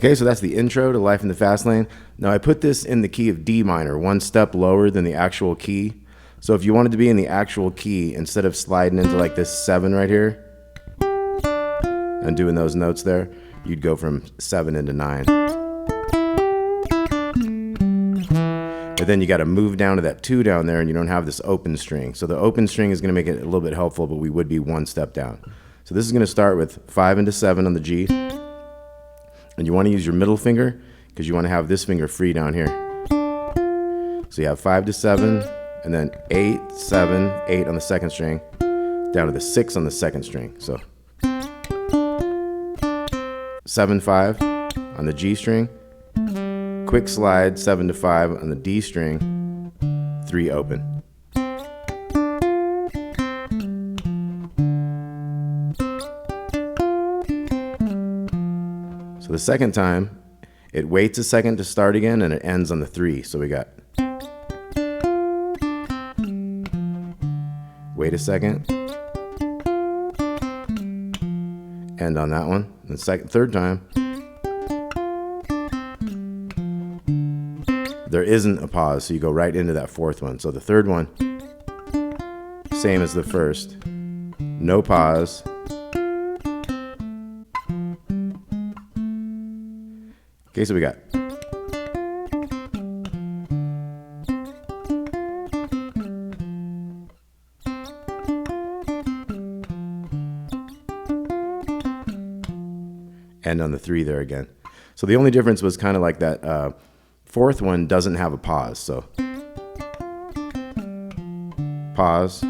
Okay, so that's the intro to Life in the Fast Lane. Now I put this in the key of D minor, one step lower than the actual key. So if you wanted to be in the actual key, instead of sliding into like this 7 right here and doing those notes there, you'd go from 7 into 9. But then you got to move down to that 2 down there, and you don't have this open string. So the open string is going to make it a little bit helpful, but we would be one step down. So this is going to start with 5 into 7 on the G. And you want to use your middle finger because you want to have this finger free down here. So you have 5 to 7, and then 8, 7, 8 on the second string, down to the 6 on the second string. So 7, 5 on the G string, quick slide 7 to 5 on the D string, 3 open. So the second time, it waits a second to start again, and it ends on the 3. So we got wait a second, end on that one. And the third time, there isn't a pause, so you go right into that fourth one. So the third one, same as the first, no pause. Okay, so we got end on the 3 there again. So the only difference was kind of like that fourth one doesn't have a pause. So pause,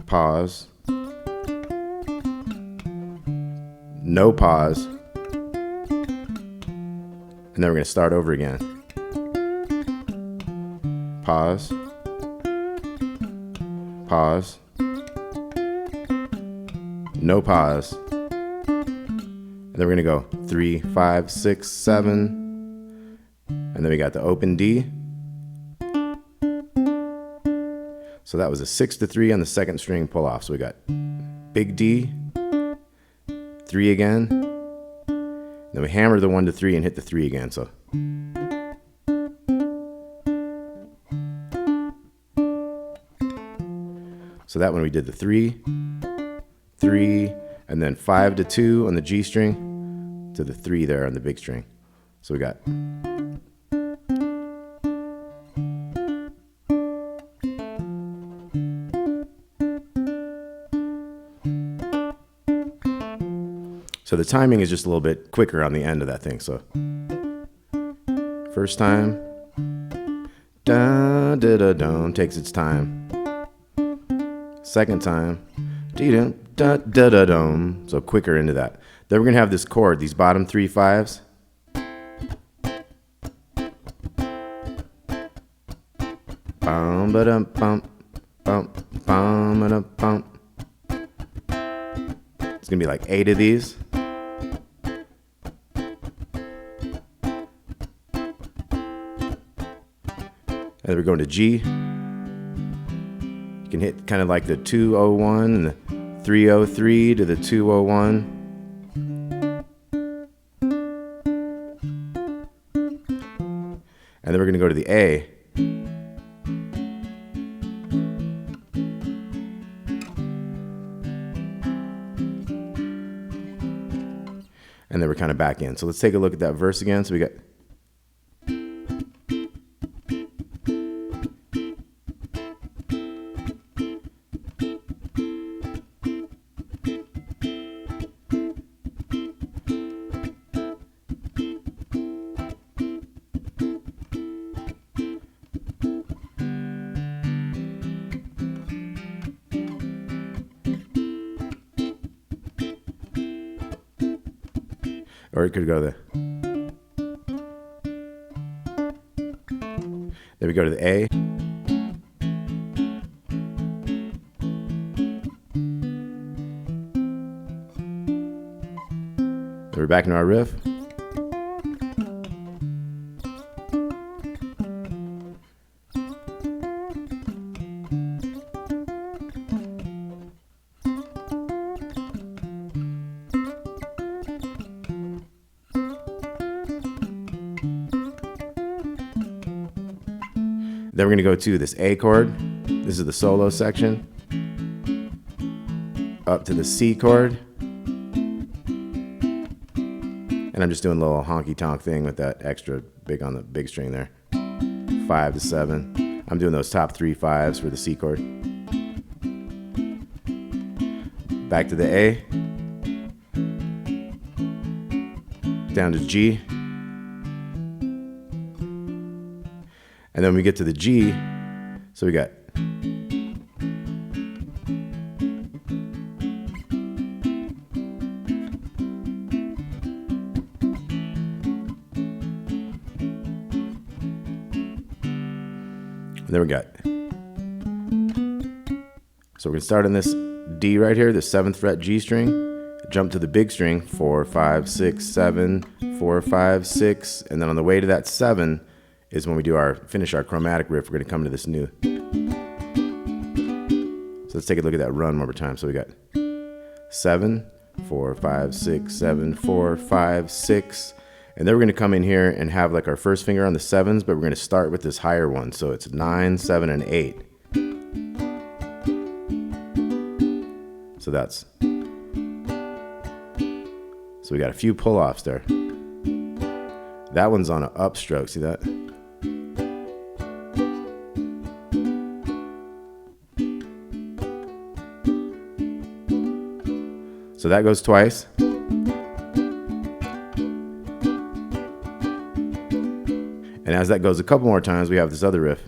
pause, no pause, and then we're going to start over again. Pause, pause, no pause, and then we're going to go 3, 5, 6, 7, and then we got the open D. So that was a 6 to 3 on the second string pull off. So we got big D, 3 again. Then we hammer the 1 to 3 and hit the 3 again. So that one we did the 3, 3, and then 5 to 2 on the G string to the 3 there on the big string. So we got so the timing is just a little bit quicker on the end of that thing. So first time, da da da dum, takes its time. Second time, dee dum da da da dum, so quicker into that. Then we're gonna have this chord, these bottom 3 5s. Bum ba dum bum bum bum ba dum bum. It's gonna be like 8 of these. And then we're going to G. You can hit kind of like the 201 and the 303 to the 201. And then we're going to go to the A. And then we're kind of back in. So let's take a look at that verse again. So we got or it could go there. Then we go to the A. Then we're back into our riff. Then we're going to go to this A chord. This is the solo section. Up to the C chord. And I'm just doing a little honky tonk thing with that extra big on the big string there. 5 to 7. I'm doing those top 3 5s for the C chord. Back to the A. Down to G. And then we get to the G. So we got then we got, so we're going to start on this D right here, the 7th fret G string, jump to the big string, 4, 5, 6, 7, 4, 5, 6, and then on the way to that 7 is when we do finish our chromatic riff. We're going to come to this new. So let's take a look at that run one more time. So we got 7, 4, 5, 6, 7, 4, 5, 6. And then we're going to come in here and have like our first finger on the 7s, but we're going to start with this higher one. So it's 9, 7, and 8. So that's, so we got a few pull-offs there. That one's on an upstroke, see that? So that goes twice. And as that goes a couple more times, we have this other riff.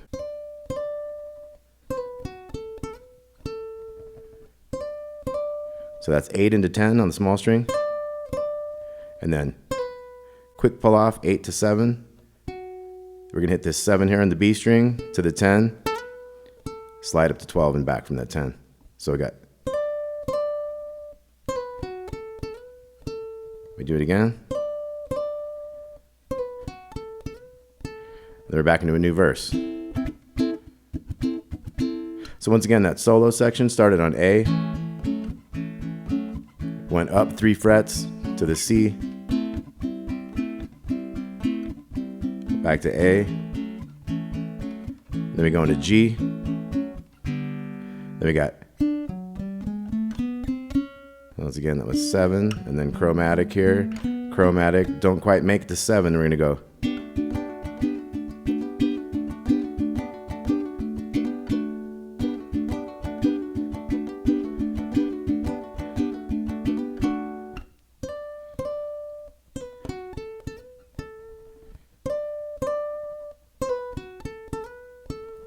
So that's 8 into 10 on the small string. And then quick pull off, 8 to 7. We're gonna hit this 7 here on the B string to the 10. Slide up to 12 and back from that 10. So we got, we do it again. Then we're back into a new verse. So once again, that solo section started on A, went up 3 frets to the C, back to A, then we go into G, then we got, once again, that was 7, and then chromatic here, chromatic, don't quite make it to 7, we're gonna go.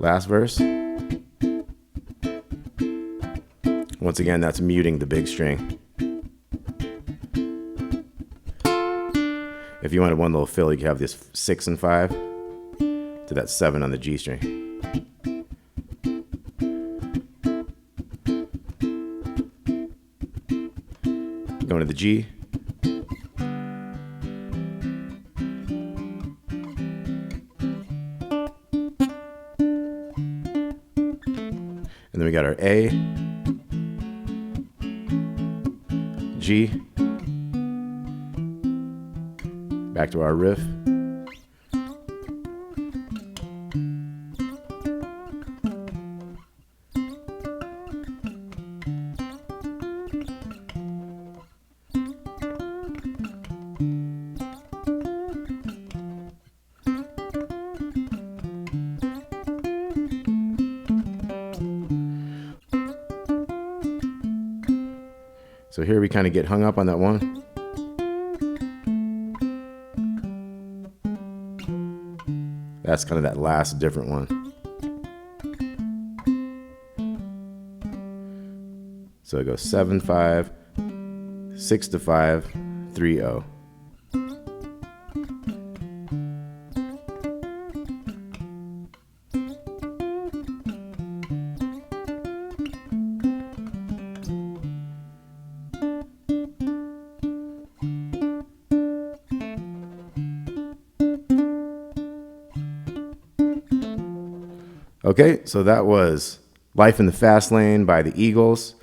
Last verse. Once again, that's muting the big string. If you wanted one little fill, you could have this 6 and 5 to that 7 on the G string. Going to the G. And then we got our A, G, back to our riff. So here we kind of get hung up on that one. That's kind of that last different one. So it goes 7, 5, 6 to 5, 3, 0. Okay, so that was Life in the Fast Lane by the Eagles.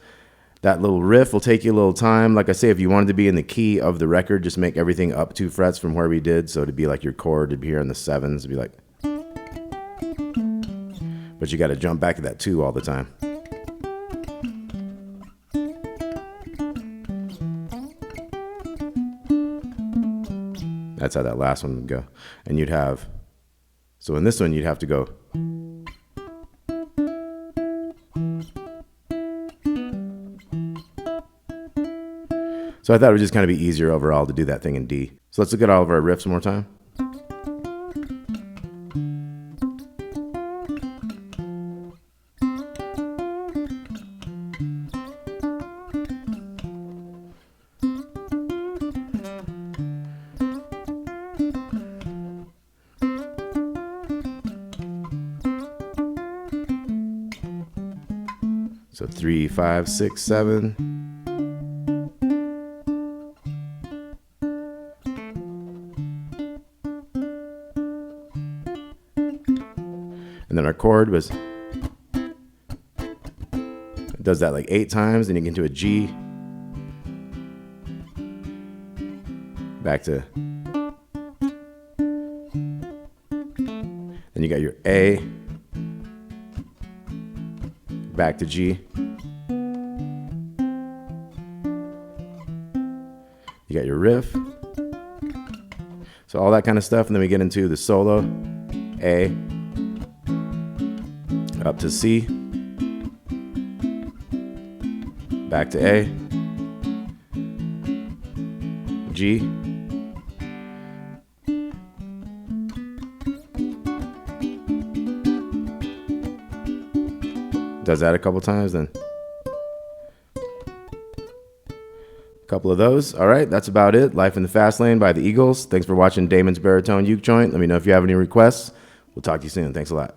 That little riff will take you a little time. Like I say, if you wanted to be in the key of the record, just make everything up 2 frets from where we did. So to be like your chord, to be here on the 7s, to be like. but you got to jump back to that 2 all the time. That's how that last one would go. And you'd have, so in this one, you'd have to go. So I thought it would just kind of be easier overall to do that thing in D. So let's look at all of our riffs one more time. So 3, 5, 6, 7. And then our chord was, it does that like 8 times, then you get into a G, back to, then you got your A, back to G. You got your riff. So all that kind of stuff, and then we get into the solo, A, up to C, back to A, G, does that a couple times, then a couple of those. All right, that's about it. Life in the Fast Lane by the Eagles. Thanks for watching Damon's Baritone Uke Joint. Let me know if you have any requests. We'll talk to you soon. Thanks a lot.